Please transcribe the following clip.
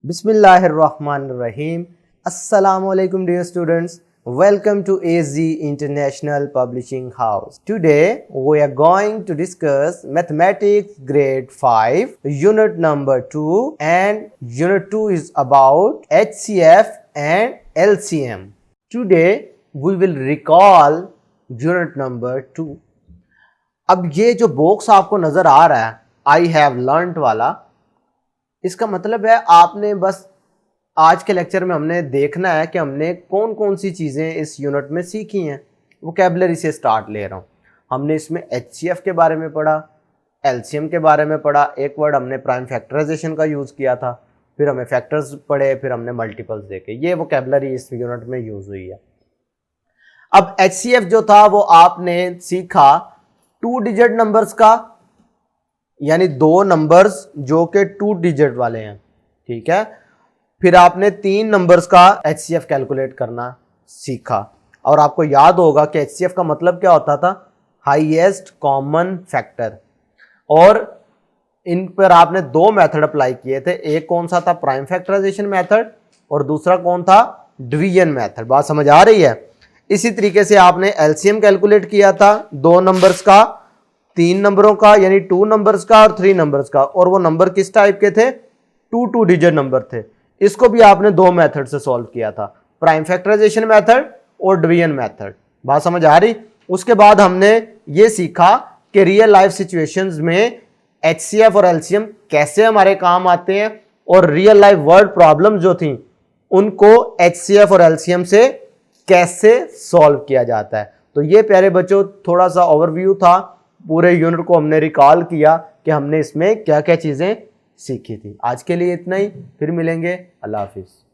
Bismillahirrahmanirrahim. Assalamu alaikum dear students. Welcome to AZ International Publishing House. Today we are going to discuss Mathematics grade 5 unit number 2, and unit 2 is about HCF and LCM. Today we will recall unit number 2. अब ये जो box आपको नजर आ रहा है I have learned वाला, इसका मतलब है आपने बस आज के लेक्चर में हमने देखना है कि हमने कौन कौन सी चीज़ें इस यूनिट में सीखी हैं। वोकैबुलरी से स्टार्ट ले रहा हूँ। हमने इसमें HCF के बारे में पढ़ा, LCM के बारे में पढ़ा, एक वर्ड हमने प्राइम फैक्टराइजेशन का यूज़ किया था, फिर हमें फैक्टर्स पढ़े, फिर हमने मल्टीपल्स देखे। ये वोकैबुलरी इस यूनिट में यूज़ हुई है। अब HCF जो था वो आपने सीखा 2 डिजिट नंबर्स का, यानी 2 नंबर्स जो कि 2 डिजिट वाले हैं, ठीक है। फिर आपने 3 नंबर्स का HCF कैलकुलेट करना सीखा, और आपको याद होगा कि HCF का मतलब क्या होता था, हाईएस्ट कॉमन फैक्टर। और इन पर आपने 2 मेथड अप्लाई किए थे, एक कौन सा था, प्राइम फैक्टराइजेशन मेथड, और दूसरा कौन था, डिवीजन मेथड। बात समझ आ रही है। इसी तरीके से आपने LCM कैलकुलेट किया था 2 नंबर्स का, 3 नंबरों का, यानी 2 नंबर्स का और 3 नंबर्स का, और वो नंबर किस टाइप के थे, 2 डिजिट नंबर थे। इसको भी आपने 2 मेथड से सॉल्व किया था, प्राइम फैक्टराइजेशन मेथड और डिवीजन मेथड। बात समझ आ रही। उसके बाद हमने ये सीखा कि रियल लाइफ सिचुएशंस में HCF और LCM कैसे हमारे काम आते हैं, और रियल लाइफ वर्ड प्रॉब्लम जो थी उनको HCF और LCM से कैसे सॉल्व किया जाता है। तो ये प्यारे बच्चों थोड़ा सा ओवरव्यू था, पूरे यूनिट को हमने रिकॉल किया कि हमने इसमें क्या क्या चीज़ें सीखी थी। आज के लिए इतना ही, फिर मिलेंगे। अल्लाह हाफिज़।